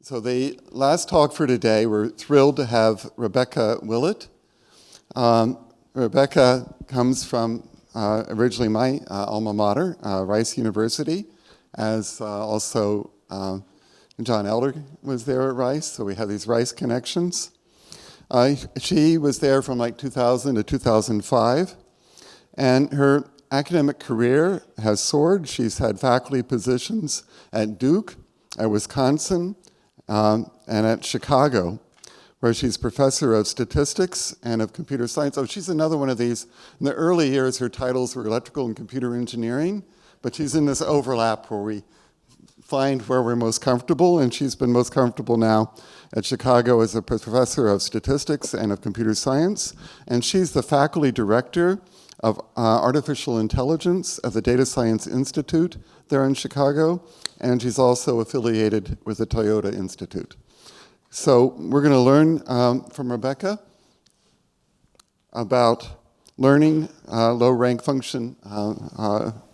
So the last talk for today, we're thrilled to have Rebecca Willett. Rebecca comes from originally my alma mater, Rice University, as also John Elder was there at Rice, so we have these Rice connections. She was there from like 2000 to 2005, and her academic career has soared. She's had faculty positions at Duke, at Wisconsin, and at Chicago, where she's professor of statistics and of computer science. Oh, she's another one of these. In the early years, her titles were electrical and computer engineering, but she's in this overlap where we find where we're most comfortable, and she's been most comfortable now at Chicago as a professor of statistics and of computer science, and she's the faculty director of artificial intelligence at the Data Science Institute there in Chicago, and she's also affiliated with the Toyota Institute. So we're going to learn from Rebecca about learning low-rank function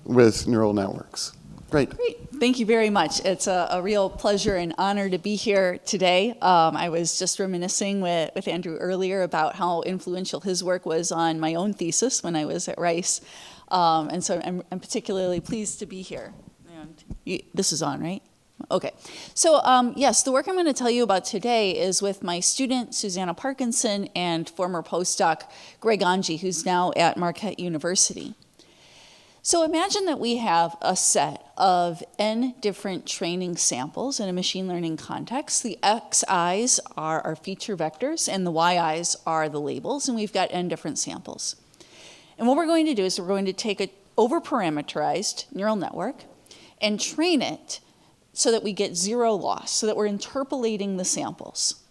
with neural networks. Great. Thank you very much. It's a real pleasure and honor to be here today. I was just reminiscing with Andrew earlier about how influential his work was on my own thesis when I was at Rice. And so I'm particularly pleased to be here. And this is on, right? Okay. So yes, the work I'm going to tell you about today is with my student, Susanna Parkinson, and former postdoc, Greg Onge, who's now at Marquette University. So imagine that we have a set of n different training samples in a machine learning context. The xi's are our feature vectors, and the yi's are the labels, and we've got n different samples. And what we're going to do is we're going to take an overparameterized neural network and train it so that we get zero loss, so that we're interpolating the samples.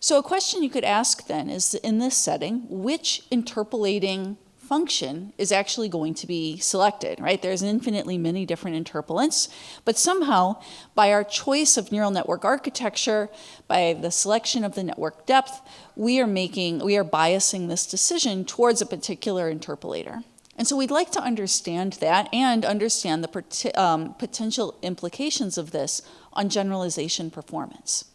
So a question you could ask then is, in this setting, which interpolating function is actually going to be selected, right? There's infinitely many different interpolants, but somehow by our choice of neural network architecture, by the selection of the network depth, we are biasing this decision towards a particular interpolator. And so we'd like to understand that and understand the potential implications of this on generalization performance.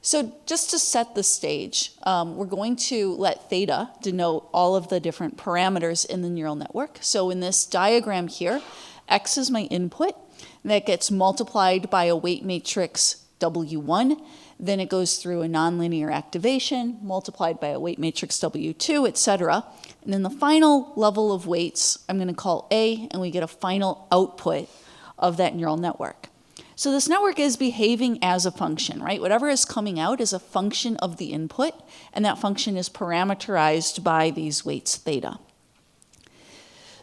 So just to set the stage, we're going to let theta denote all of the different parameters in the neural network. So in this diagram here, x is my input, and that gets multiplied by a weight matrix W1. Then it goes through a nonlinear activation, multiplied by a weight matrix W2, et cetera. And then the final level of weights, I'm going to call A, and we get a final output of that neural network. So this network is behaving as a function, right? Whatever is coming out is a function of the input, and that function is parameterized by these weights theta.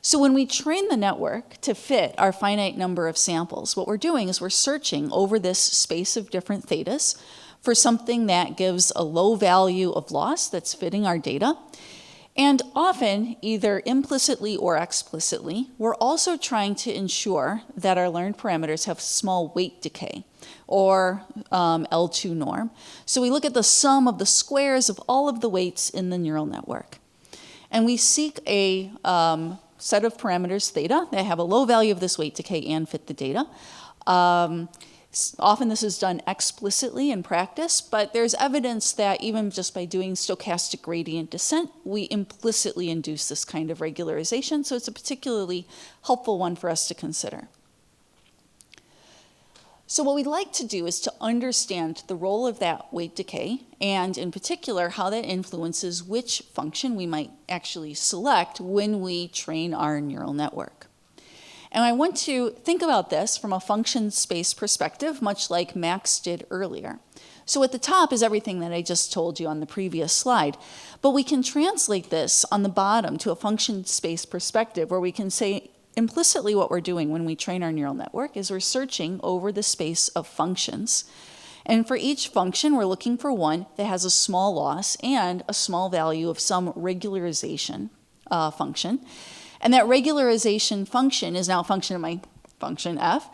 So when we train the network to fit our finite number of samples, what we're doing is we're searching over this space of different thetas for something that gives a low value of loss that's fitting our data. And often, either implicitly or explicitly, we're also trying to ensure that our learned parameters have small weight decay, or L2 norm. So we look at the sum of the squares of all of the weights in the neural network. And we seek a set of parameters, theta, that have a low value of this weight decay and fit the data. Often this is done explicitly in practice, but there's evidence that even just by doing stochastic gradient descent, we implicitly induce this kind of regularization, so it's a particularly helpful one for us to consider. So what we'd like to do is to understand the role of that weight decay, and in particular, how that influences which function we might actually select when we train our neural network. And I want to think about this from a function space perspective, much like Max did earlier. So at the top is everything that I just told you on the previous slide, but we can translate this on the bottom to a function space perspective where we can say implicitly what we're doing when we train our neural network is we're searching over the space of functions. And for each function, we're looking for one that has a small loss and a small value of some regularization function. And that regularization function is now a function of my function f,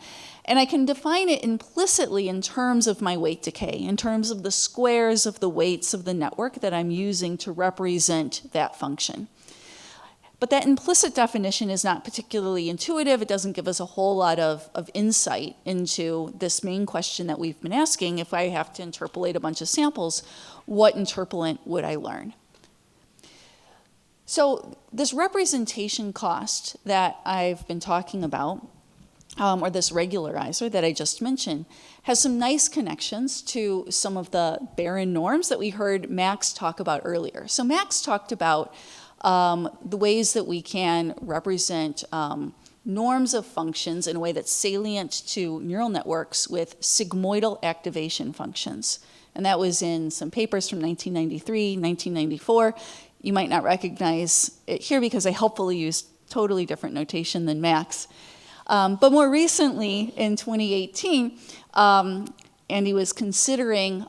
and I can define it implicitly in terms of my weight decay, in terms of the squares of the weights of the network that I'm using to represent that function. But that implicit definition is not particularly intuitive. It doesn't give us a whole lot of insight into this main question that we've been asking. If I have to interpolate a bunch of samples, what interpolant would I learn? So this representation cost that I've been talking about, or this regularizer that I just mentioned, has some nice connections to some of the Barron norms that we heard Max talk about earlier. So Max talked about the ways that we can represent norms of functions in a way that's salient to neural networks with sigmoidal activation functions. And that was in some papers from 1993, 1994. You might not recognize it here because I helpfully used totally different notation than Max. But more recently, in 2018, Andy was considering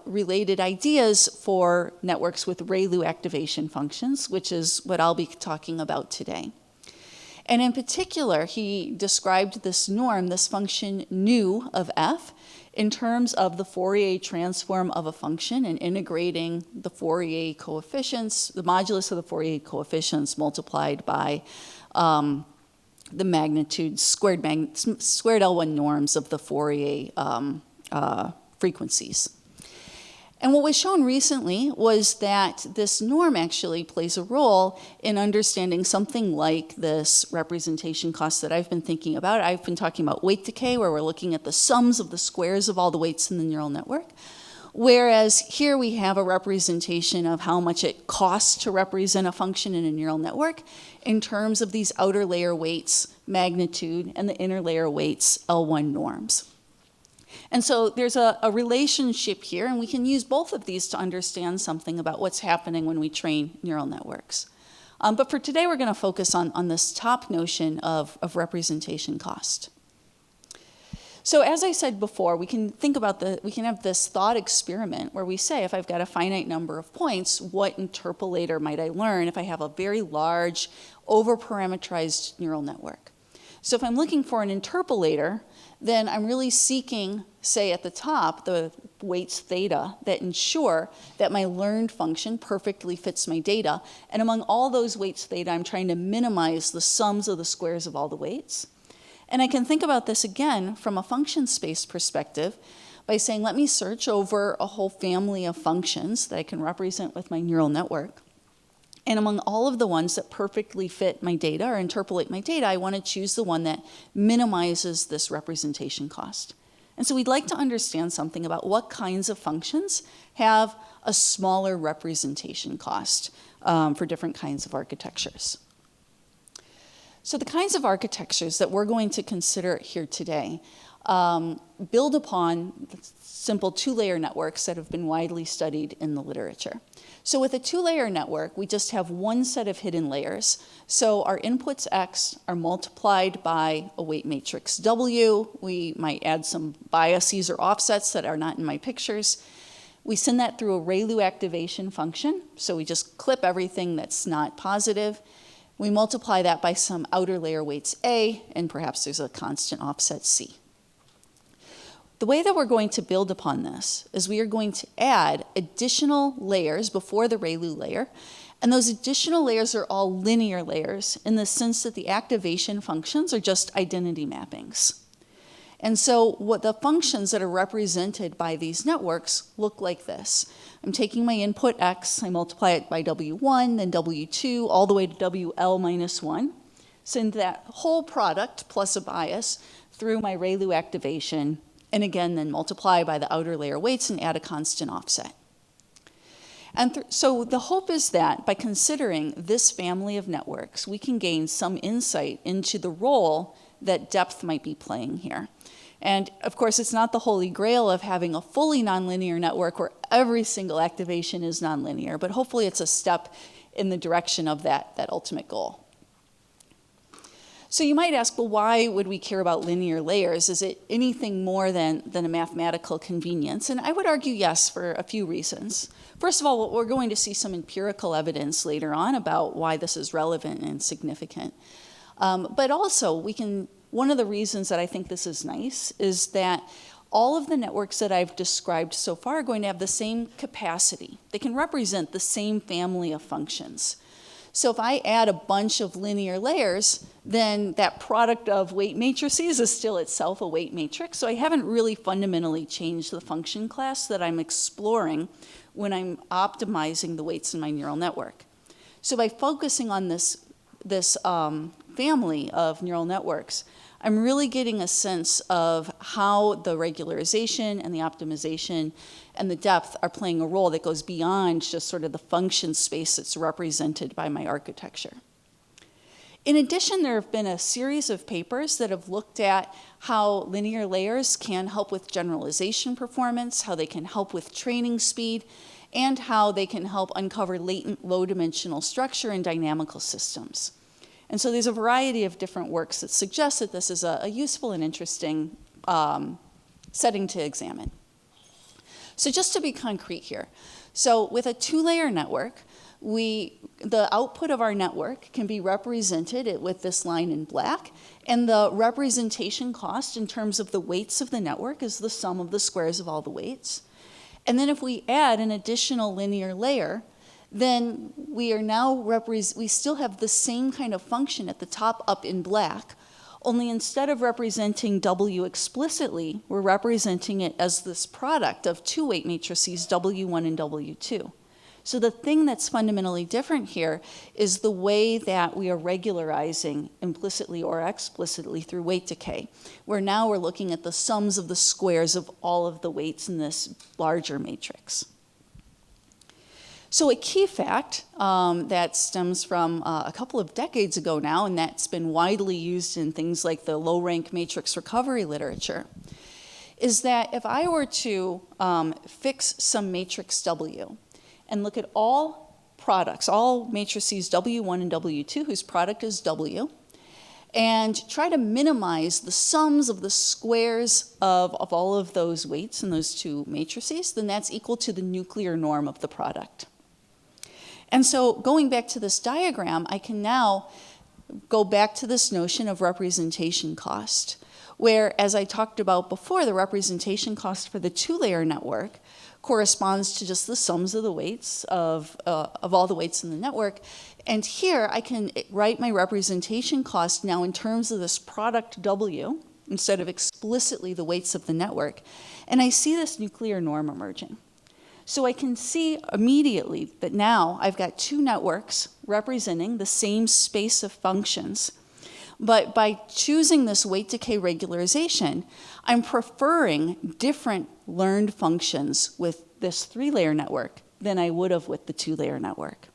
related ideas for networks with ReLU activation functions, which is what I'll be talking about today. And in particular, he described this norm, this function nu of f, in terms of the Fourier transform of a function and integrating the Fourier coefficients, the modulus of the Fourier coefficients multiplied by the magnitude, squared L1 norms of the Fourier frequencies. And what was shown recently was that this norm actually plays a role in understanding something like this representation cost that I've been thinking about. I've been talking about weight decay, where we're looking at the sums of the squares of all the weights in the neural network. Whereas here we have a representation of how much it costs to represent a function in a neural network in terms of these outer layer weights, magnitude, and the inner layer weights, L1 norms. And so there's a relationship here, and we can use both of these to understand something about what's happening when we train neural networks. But for today, we're going to focus on this top notion of representation cost. So as I said before, we can have this thought experiment where we say, if I've got a finite number of points, what interpolator might I learn if I have a very large, over-parameterized neural network? So if I'm looking for an interpolator, then I'm really seeking, say at the top, the weights theta that ensure that my learned function perfectly fits my data. And among all those weights theta, I'm trying to minimize the sums of the squares of all the weights. And I can think about this again from a function space perspective by saying, let me search over a whole family of functions that I can represent with my neural network. And among all of the ones that perfectly fit my data or interpolate my data, I want to choose the one that minimizes this representation cost. And so we'd like to understand something about what kinds of functions have a smaller representation cost for different kinds of architectures. So the kinds of architectures that we're going to consider here today build upon the simple two-layer networks that have been widely studied in the literature. So with a two-layer network, we just have one set of hidden layers. So our inputs X are multiplied by a weight matrix W. We might add some biases or offsets that are not in my pictures. We send that through a ReLU activation function. So we just clip everything that's not positive. We multiply that by some outer layer weights A, and perhaps there's a constant offset C. The way that we're going to build upon this is we are going to add additional layers before the ReLU layer, and those additional layers are all linear layers in the sense that the activation functions are just identity mappings. And so what the functions that are represented by these networks look like this. I'm taking my input X, I multiply it by W1, then W2, all the way to WL minus 1. Send that whole product plus a bias through my ReLU activation, and again, then multiply by the outer layer weights and add a constant offset. And so the hope is that by considering this family of networks, we can gain some insight into the role that depth might be playing here. And of course, it's not the holy grail of having a fully nonlinear network where every single activation is nonlinear, but hopefully it's a step in the direction of that ultimate goal. So you might ask, well, why would we care about linear layers? Is it anything more than a mathematical convenience? And I would argue yes, for a few reasons. First of all, we're going to see some empirical evidence later on about why this is relevant and significant. But also, one of the reasons that I think this is nice is that all of the networks that I've described so far are going to have the same capacity. They can represent the same family of functions. So if I add a bunch of linear layers, then that product of weight matrices is still itself a weight matrix. So I haven't really fundamentally changed the function class that I'm exploring when I'm optimizing the weights in my neural network. So by focusing on this family of neural networks, I'm really getting a sense of how the regularization and the optimization and the depth are playing a role that goes beyond just sort of the function space that's represented by my architecture. In addition, there have been a series of papers that have looked at how linear layers can help with generalization performance, how they can help with training speed, and how they can help uncover latent low-dimensional structure in dynamical systems. And so there's a variety of different works that suggest that this is a useful and interesting setting to examine. So just to be concrete here, so with a two-layer network, the output of our network can be represented with this line in black, and the representation cost in terms of the weights of the network is the sum of the squares of all the weights. And then if we add an additional linear layer, then we still have the same kind of function at the top up in black, only instead of representing W explicitly, we're representing it as this product of two weight matrices, W1 and W2. So the thing that's fundamentally different here is the way that we are regularizing implicitly or explicitly through weight decay, where now we're looking at the sums of the squares of all of the weights in this larger matrix. So a key fact that stems from a couple of decades ago now, and that's been widely used in things like the low-rank matrix recovery literature, is that if I were to fix some matrix W and look at all products, all matrices W1 and W2 whose product is W, and try to minimize the sums of the squares of all of those weights in those two matrices, then that's equal to the nuclear norm of the product. And so going back to this diagram, I can now go back to this notion of representation cost, where, as I talked about before, the representation cost for the two-layer network corresponds to just the sums of the weights of all the weights in the network. And here I can write my representation cost now in terms of this product W instead of explicitly the weights of the network. And I see this nuclear norm emerging. So I can see immediately that now I've got two networks representing the same space of functions. But by choosing this weight decay regularization, I'm preferring different learned functions with this three-layer network than I would have with the two-layer network.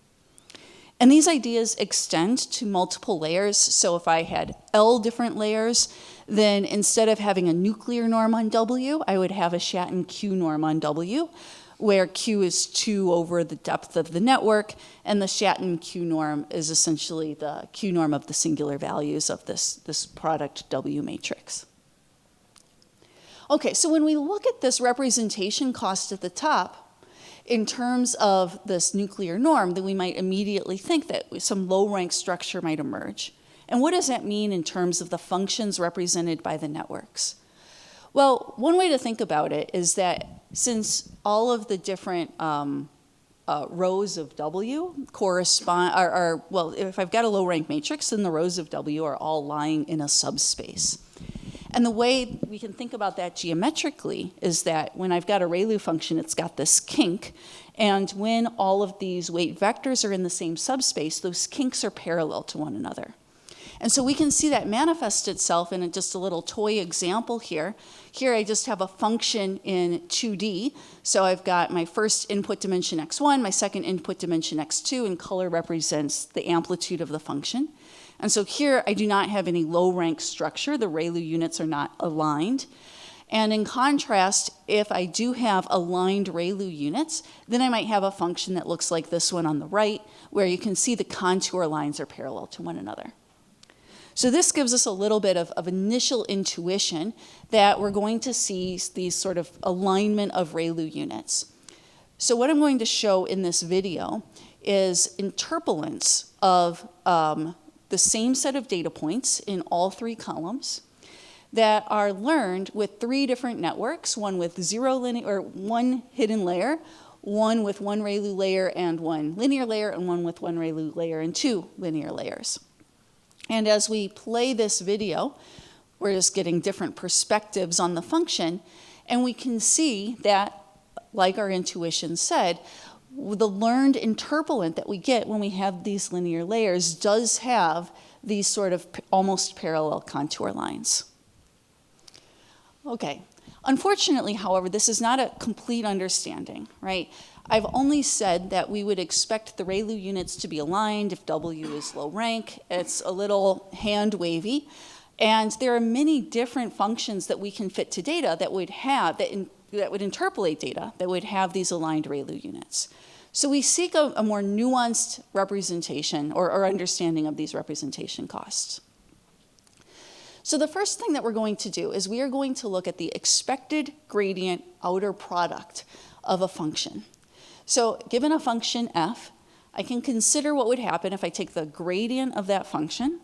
And these ideas extend to multiple layers. So if I had L different layers, then instead of having a nuclear norm on W, I would have a Schatten Q norm on W, where Q is 2 over the depth of the network, and the Schatten Q norm is essentially the Q norm of the singular values of this product W matrix. Okay, so when we look at this representation cost at the top, in terms of this nuclear norm, then we might immediately think that some low-rank structure might emerge. And what does that mean in terms of the functions represented by the networks? Well, one way to think about it is that since all of the different rows of W correspond, well, if I've got a low-rank matrix, then the rows of W are all lying in a subspace. And the way we can think about that geometrically is that when I've got a ReLU function, it's got this kink, and when all of these weight vectors are in the same subspace, those kinks are parallel to one another. And so we can see that manifest itself in just a little toy example here. Here I just have a function in 2D. So I've got my first input dimension x1, my second input dimension x2, and color represents the amplitude of the function. And so here I do not have any low-rank structure. The ReLU units are not aligned. And in contrast, if I do have aligned ReLU units, then I might have a function that looks like this one on the right, where you can see the contour lines are parallel to one another. So this gives us a little bit of initial intuition that we're going to see these sort of alignment of ReLU units. So what I'm going to show in this video is interpolance of the same set of data points in all three columns that are learned with three different networks, one with one hidden layer, one with one ReLU layer and one linear layer, and one with one ReLU layer and two linear layers. And as we play this video, we're just getting different perspectives on the function, and we can see that, like our intuition said, the learned interpolant that we get when we have these linear layers does have these sort of almost parallel contour lines. Okay. Unfortunately, however, this is not a complete understanding, right? I've only said that we would expect the ReLU units to be aligned if W is low rank. It's a little hand wavy. And there are many different functions that we can fit to data that would have, that would interpolate data, that would have these aligned ReLU units. So we seek a more nuanced representation or understanding of these representation costs. So the first thing that we're going to do is we are going to look at the expected gradient outer product of a function. So given a function f, I can consider what would happen if I take the gradient of that function,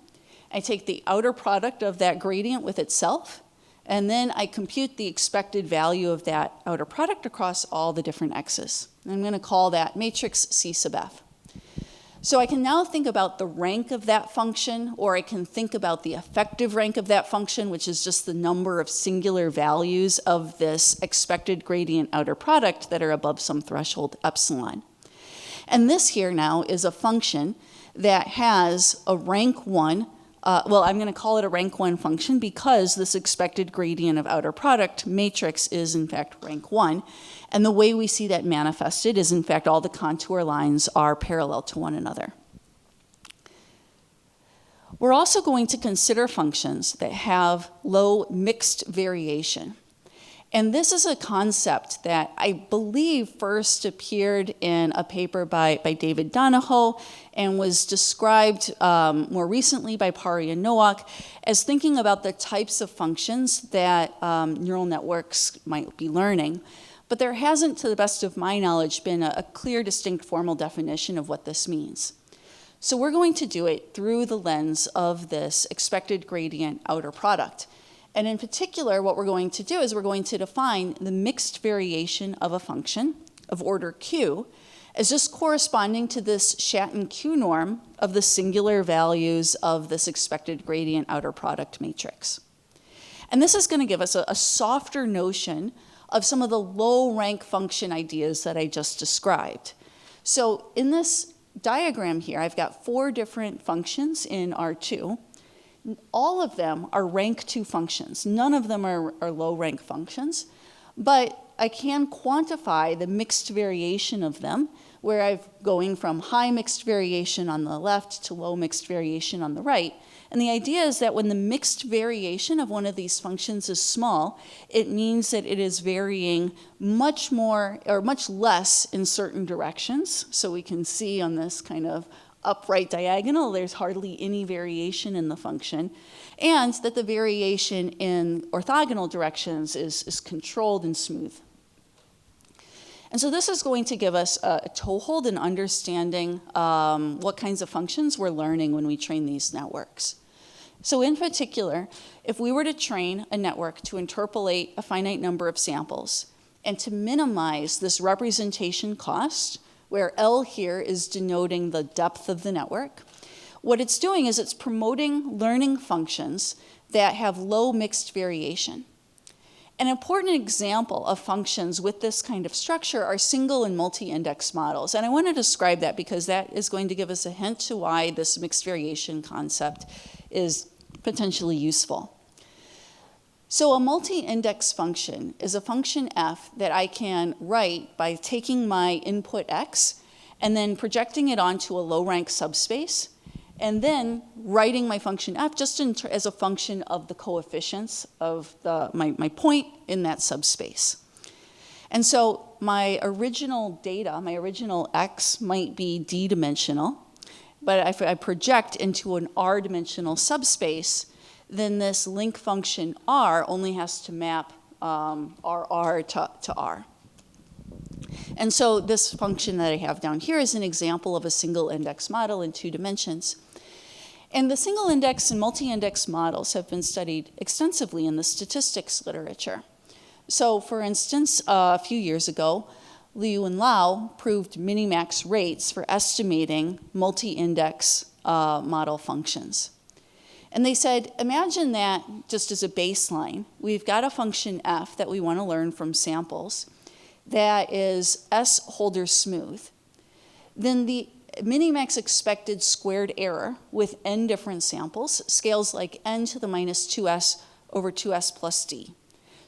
I take the outer product of that gradient with itself, and then I compute the expected value of that outer product across all the different x's. I'm going to call that matrix C sub f. So I can now think about the rank of that function, or I can think about the effective rank of that function, which is just the number of singular values of this expected gradient outer product that are above some threshold epsilon. And this here now is a function that has a rank 1. Well, I'm going to call it a rank 1 function because this expected gradient of outer product matrix is in fact rank 1. And the way we see that manifested is in fact all the contour lines are parallel to one another. We're also going to consider functions that have low mixed variation. And this is a concept that I believe first appeared in a paper by David Donahoe and was described more recently by Pari and Nowak as thinking about the types of functions that neural networks might be learning. But there hasn't, to the best of my knowledge, been a clear, distinct formal definition of what this means. So we're going to do it through the lens of this expected gradient outer product. And in particular, what we're going to do is we're going to define the mixed variation of a function of order q as just corresponding to this Schatten Q norm of the singular values of this expected gradient outer product matrix. And this is going to give us a softer notion of some of the low rank function ideas that I just described. So in this diagram here, I've got 4 different functions in R2. All of them are rank 2 functions. None of them are low rank functions, but I can quantify the mixed variation of them, where I'm going from high mixed variation on the left to low mixed variation on the right. And the idea is that when the mixed variation of one of these functions is small, it means that it is varying much more or much less in certain directions. So we can see on this kind of upright diagonal, there's hardly any variation in the function, and that the variation in orthogonal directions is controlled and smooth. And so this is going to give us a toehold in understanding what kinds of functions we're learning when we train these networks. So in particular, if we were to train a network to interpolate a finite number of samples and to minimize this representation cost, where L here is denoting the depth of the network, what it's doing is it's promoting learning functions that have low mixed variation. An important example of functions with this kind of structure are single and multi-index models. And I want to describe that because that is going to give us a hint to why this mixed variation concept is potentially useful. So a multi-index function is a function f that I can write by taking my input x and then projecting it onto a low-rank subspace, and then writing my function f just as a function of the coefficients of my point in that subspace. And so my original data, my original x might be d-dimensional, but if I project into an r-dimensional subspace, then this link function r only has to map rr to r. And so this function that I have down here is an example of a single index model in 2 dimensions. And the single index and multi-index models have been studied extensively in the statistics literature. So for instance, a few years ago, Liu and Lau proved minimax rates for estimating multi-index model functions. And they said, imagine that just as a baseline, we've got a function f that we want to learn from samples that is S Holder smooth. Then the minimax expected squared error with n different samples scales like n to the minus 2s over 2s plus d.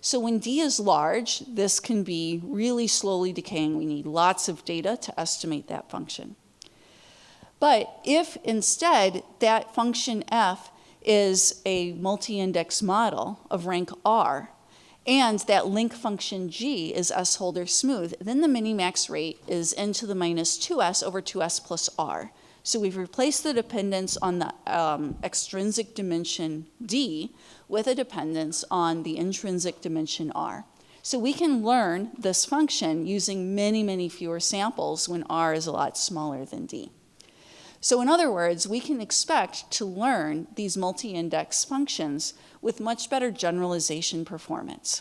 So when d is large, this can be really slowly decaying. We need lots of data to estimate that function. But if instead that function f is a multi-index model of rank R, and that link function g is S Holder smooth, then the minimax rate is n to the minus 2s over 2s plus r. So we've replaced the dependence on the extrinsic dimension d with a dependence on the intrinsic dimension r. So we can learn this function using many, many fewer samples when r is a lot smaller than d. So in other words, we can expect to learn these multi-index functions with much better generalization performance.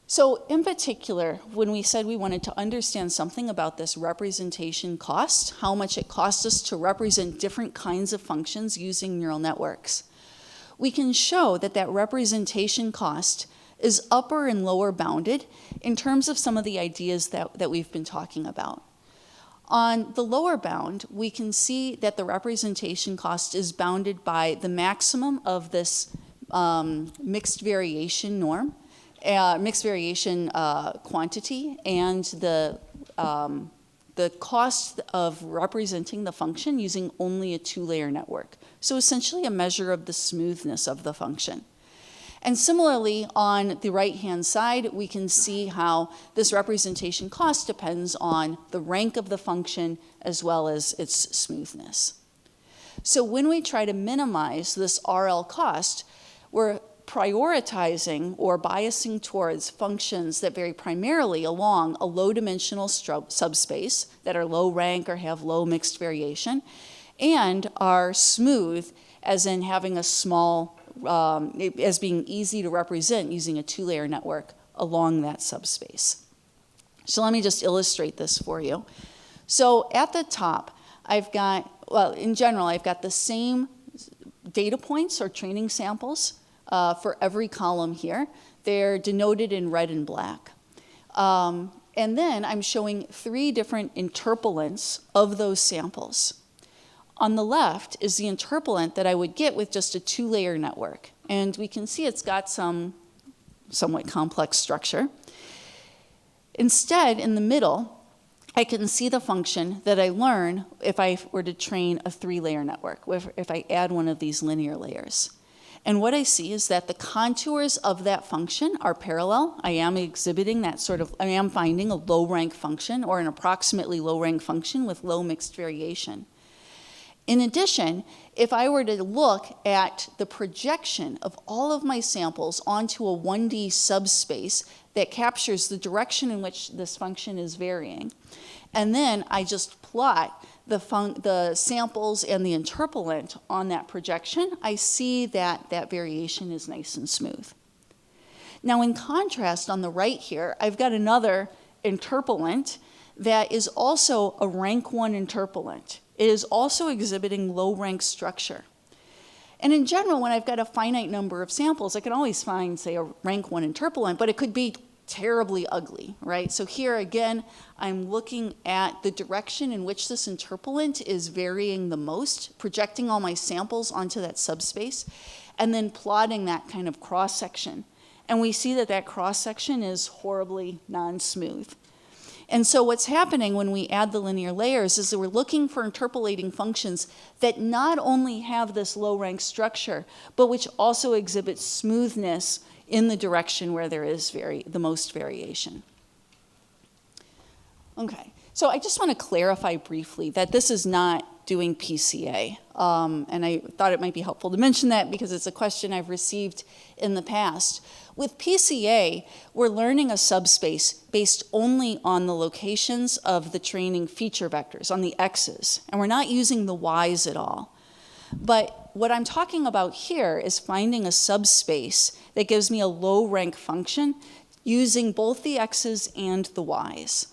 So in particular, when we said we wanted to understand something about this representation cost, how much it costs us to represent different kinds of functions using neural networks, we can show that that representation cost is upper and lower bounded in terms of some of the ideas that we've been talking about. On the lower bound, we can see that the representation cost is bounded by the maximum of this mixed variation norm, mixed variation quantity, and the cost of representing the function using only a two-layer network. So essentially a measure of the smoothness of the function. And similarly, on the right-hand side, we can see how this representation cost depends on the rank of the function as well as its smoothness. So when we try to minimize this RL cost, we're prioritizing or biasing towards functions that vary primarily along a low-dimensional subspace that are low rank or have low mixed variation, and are smooth, as in having a small as being easy to represent using a two-layer network along that subspace. So let me just illustrate this for you. So at the top, I've got, well, in general, I've got the same data points or training samples for every column here. They're denoted in red and black. And then I'm showing 3 different interpolants of those samples. On the left is the interpolant that I would get with just a two-layer network. And we can see it's got some somewhat complex structure. Instead, in the middle, I can see the function that I learn if I were to train a 3-layer network, if I add one of these linear layers. And what I see is that the contours of that function are parallel. I am exhibiting that I am finding a low rank function or an approximately low rank function with low mixed variation. In addition, if I were to look at the projection of all of my samples onto a 1D subspace that captures the direction in which this function is varying, and then I just plot the samples and the interpolant on that projection, I see that that variation is nice and smooth. Now in contrast, on the right here, I've got another interpolant that is also a rank 1 interpolant. It is also exhibiting low rank structure. And in general, when I've got a finite number of samples, I can always find, say, a rank 1 interpolant, but it could be terribly ugly, right? So here again, I'm looking at the direction in which this interpolant is varying the most, projecting all my samples onto that subspace, and then plotting that kind of cross-section. And we see that that cross-section is horribly non-smooth. And so what's happening when we add the linear layers is that we're looking for interpolating functions that not only have this low rank structure, but which also exhibit smoothness in the direction where there is the most variation. Okay, so I just want to clarify briefly that this is not doing PCA. And I thought it might be helpful to mention that because it's a question I've received in the past. With PCA, we're learning a subspace based only on the locations of the training feature vectors, on the x's, and we're not using the y's at all. But what I'm talking about here is finding a subspace that gives me a low rank function using both the x's and the y's.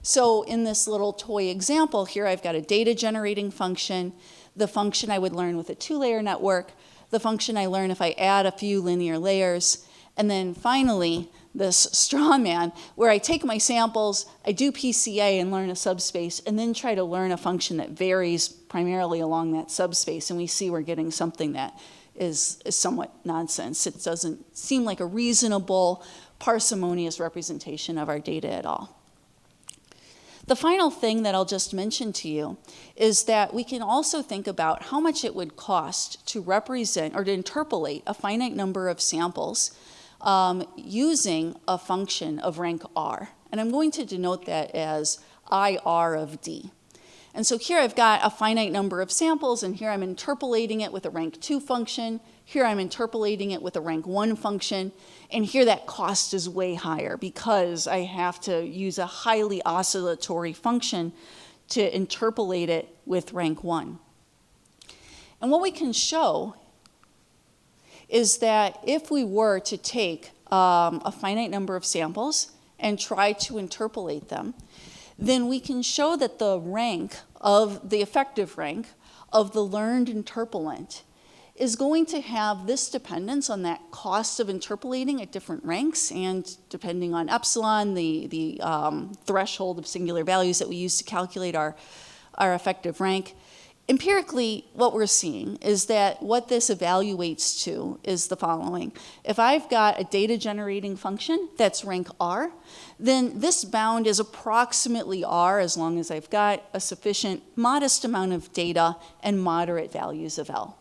So in this little toy example here, I've got a data generating function, the function I would learn with a 2-layer network, the function I learn if I add a few linear layers, and then finally, this straw man, where I take my samples, I do PCA and learn a subspace, and then try to learn a function that varies primarily along that subspace, and we see we're getting something that is somewhat nonsense. It doesn't seem like a reasonable, parsimonious representation of our data at all. The final thing that I'll just mention to you is that we can also think about how much it would cost to represent or to interpolate a finite number of samples using a function of rank R. And I'm going to denote that as IR of D. And so here I've got a finite number of samples, and here I'm interpolating it with a rank 2 function. Here I'm interpolating it with a rank 1 function. And here that cost is way higher because I have to use a highly oscillatory function to interpolate it with rank 1. And what we can show is that if we were to take a finite number of samples and try to interpolate them, then we can show that the rank of the effective rank of the learned interpolant is going to have this dependence on that cost of interpolating at different ranks, and depending on epsilon, the threshold of singular values that we use to calculate our effective rank. Empirically, what we're seeing is that what this evaluates to is the following. If I've got a data generating function that's rank R, then this bound is approximately R as long as I've got a sufficient modest amount of data and moderate values of L.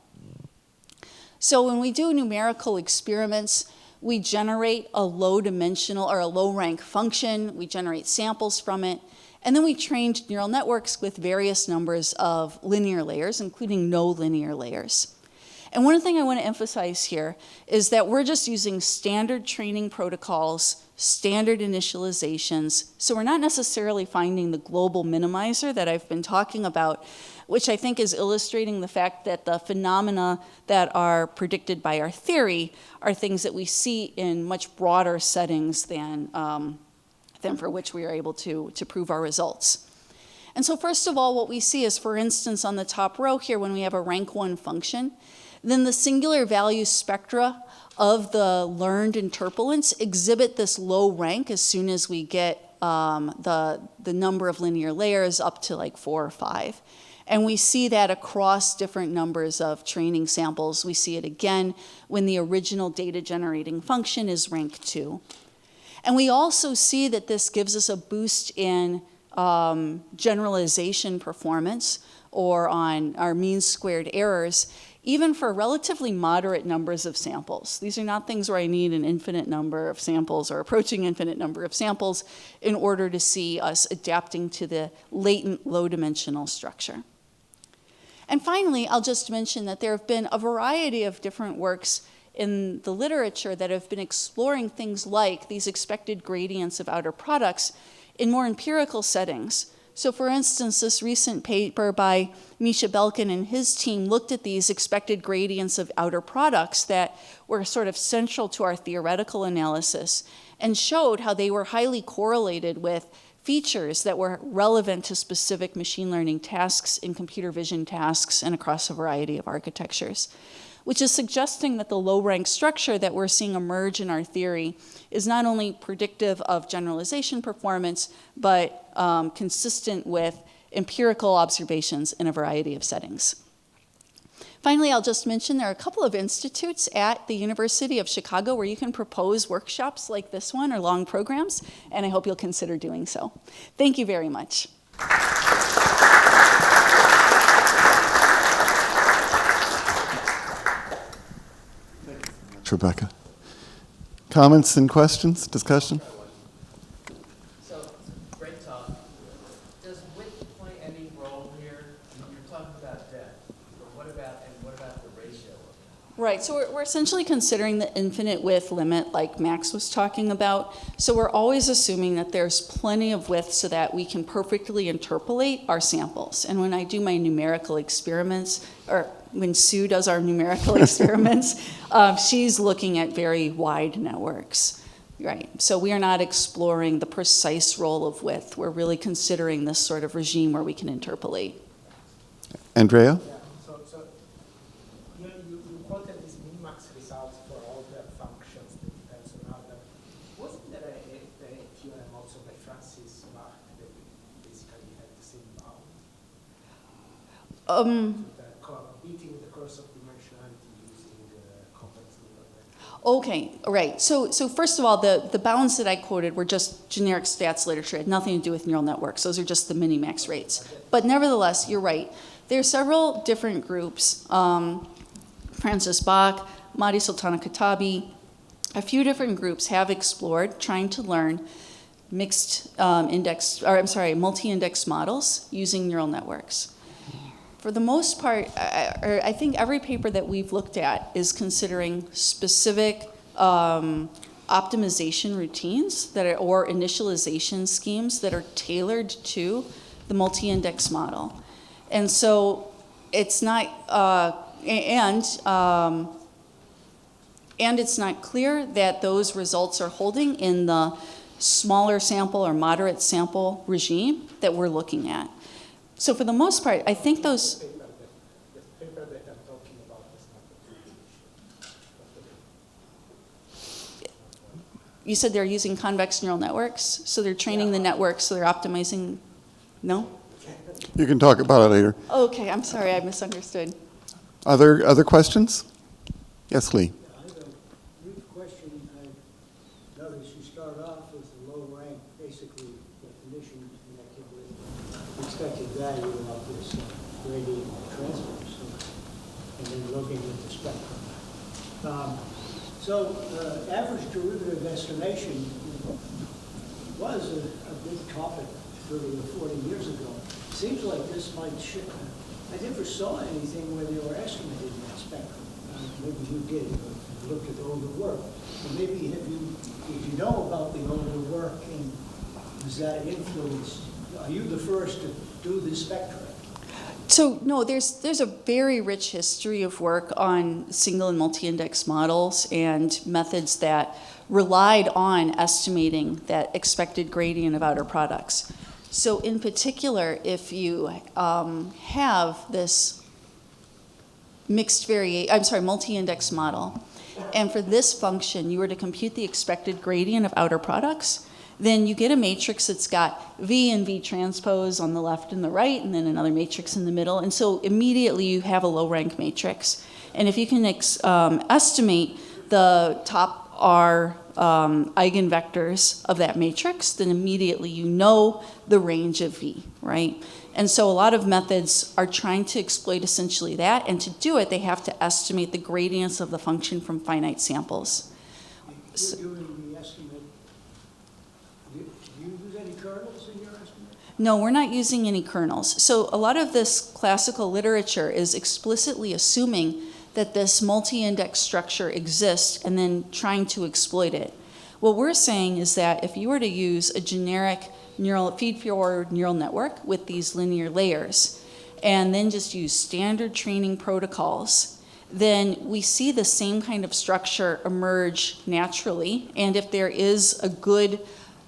So when we do numerical experiments, we generate a low dimensional or a low rank function, we generate samples from it, and then we trained neural networks with various numbers of linear layers, including no linear layers. And one thing I want to emphasize here is that we're just using standard training protocols, standard initializations, so we're not necessarily finding the global minimizer that I've been talking about, which I think is illustrating the fact that the phenomena that are predicted by our theory are things that we see in much broader settings than for which we are able to prove our results. And so first of all, what we see is, for instance, on the top row here, when we have a rank 1 function, then the singular value spectra of the learned interpolants exhibit this low rank as soon as we get the number of linear layers up to like 4 or 5. And we see that across different numbers of training samples. We see it again when the original data generating function is rank 2. And we also see that this gives us a boost in generalization performance, or on our mean squared errors, even for relatively moderate numbers of samples. These are not things where I need an infinite number of samples or approaching infinite number of samples in order to see us adapting to the latent low-dimensional structure. And finally, I'll just mention that there have been a variety of different works in the literature that have been exploring things like these expected gradients of outer products in more empirical settings. So for instance, this recent paper by Misha Belkin and his team looked at these expected gradients of outer products that were sort of central to our theoretical analysis, and showed how they were highly correlated with features that were relevant to specific machine learning tasks in computer vision tasks and across a variety of architectures, which is suggesting that the low-rank structure that we're seeing emerge in our theory is not only predictive of generalization performance, but consistent with empirical observations in a variety of settings. Finally, I'll just mention there are a couple of institutes at the University of Chicago where you can propose workshops like this one or long programs, and I hope you'll consider doing so. Thank you very much. Rebecca. Comments and questions, discussion? So, great talk. Does width play any role here? You're talking about depth, but what about the ratio of that? Right, so we're essentially considering the infinite width limit like Max was talking about. So we're always assuming that there's plenty of width so that we can perfectly interpolate our samples. And when I do my numerical experiments, or when Sue does our numerical experiments, she's looking at very wide networks. Right. So we are not exploring the precise role of width. We're really considering this sort of regime where we can interpolate. Andrea? Yeah, so you quoted these min-max results for all the functions that depends on other. Wasn't there a theorem also by Francis Bach that basically had the same bound? Beating the curse of dimensionality using complex neural network. Okay, right. So first of all, the bounds that I quoted were just generic stats literature. It had nothing to do with neural networks. Those are just the minimax rates. But nevertheless, you're right. There are several different groups. Francis Bach, Mahdi Sultana Khattabi, a few different groups have explored trying to learn multi-index models using neural networks. For the most part, I think every paper that we've looked at is considering specific optimization routines or initialization schemes that are tailored to the multi-index model. And so it's not, and it's not clear that those results are holding in the smaller sample or moderate sample regime that we're looking at. So for the most part, I think those... The paper that I'm talking about is not the You said they're using convex neural networks, so they're training the networks, so they're optimizing... No? You can talk about it later. Okay, I'm sorry, I misunderstood. Other questions? Yes, Lee. I have a brief question. I noticed you start off with a low rank, basically definition connected with expected value of this gradient transfer source, and then looking at the spectrum. Average derivative estimation was a big topic 30 or 40 years ago. Seems like this might shift. I never saw anything where they were estimating that spectrum. Maybe you did, but you looked at older work. And maybe did you know about the older work, and was that influenced? Are you the first to do this spectrum? So no, there's a very rich history of work on single and multi-index models and methods that relied on estimating that expected gradient of outer products. So in particular, if you have this multi-index model, and for this function you were to compute the expected gradient of outer products, then you get a matrix that's got V and V transpose on the left and the right, and then another matrix in the middle, and so immediately you have a low rank matrix. And if you can estimate the top R eigenvectors of that matrix, then immediately you know the range of V, right? And so a lot of methods are trying to exploit essentially that, and to do it, they have to estimate the gradients of the function from finite samples. You're doing the estimate. Do you use any kernels in your estimate? No, we're not using any kernels. So a lot of this classical literature is explicitly assuming that this multi-index structure exists and then trying to exploit it. What we're saying is that if you were to use a generic feed-forward neural network with these linear layers and then just use standard training protocols, then we see the same kind of structure emerge naturally. And if there is a good,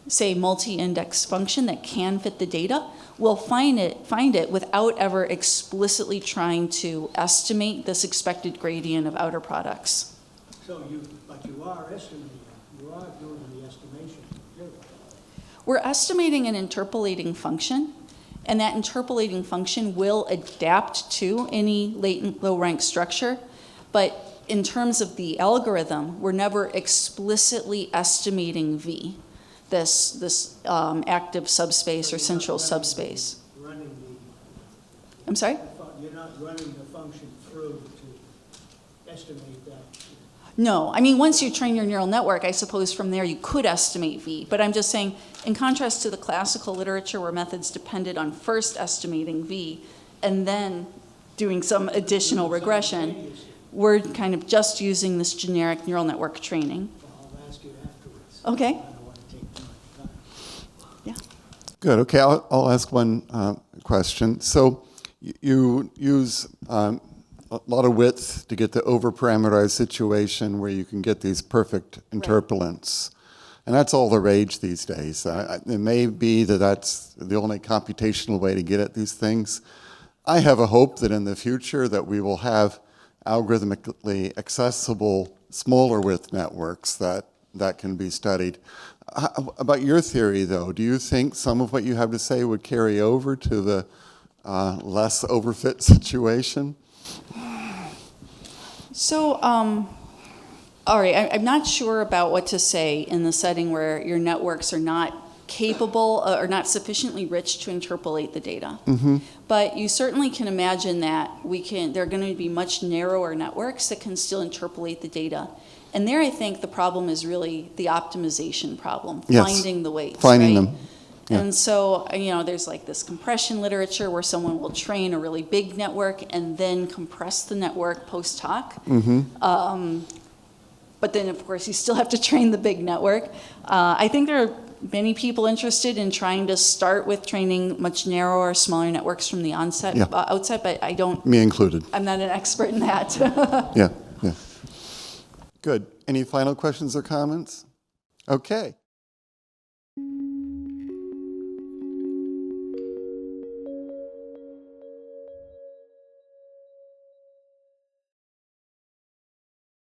say, multi-index function that can fit the data, we'll find it without ever explicitly trying to estimate this expected gradient of outer products. But you are estimating. You are doing the estimation. We're estimating an interpolating function, and that interpolating function will adapt to any latent low-rank structure, but in terms of the algorithm, we're never explicitly estimating V, this active subspace or central subspace. I'm sorry? You're not running the function through to estimate that. No, I mean, once you train your neural network, I suppose from there you could estimate V, but I'm just saying, in contrast to the classical literature where methods depended on first estimating V and then doing some additional regression, we're kind of just using this generic neural network training. I'll ask you afterwards. Okay. I don't want to take too much time. Yeah. Good. Okay, I'll ask one question. So you use a lot of width to get the over-parameterized situation where you can get these perfect interpolants. And that's all the rage these days. It may be that that's the only computational way to get at these things. I have a hope that in the future that we will have algorithmically accessible smaller width networks that can be studied. About your theory, though, do you think some of what you have to say would carry over to the less overfit situation? So, all right, I'm not sure about what to say in the setting where your networks are not capable or not sufficiently rich to interpolate the data. Mm-hmm. But you certainly can imagine that there are going to be much narrower networks that can still interpolate the data. And there I think the problem is really the optimization problem, Yes. finding the weights. Finding right? them. Yeah. And so, there's like this compression literature where someone will train a really big network and then compress the network post hoc. Mm-hmm. But then, of course, you still have to train the big network. I think there are many people interested in trying to start with training much narrower, smaller networks from the outset, but I don't. Me included. I'm not an expert in that. Yeah. Good. Any final questions or comments? Okay.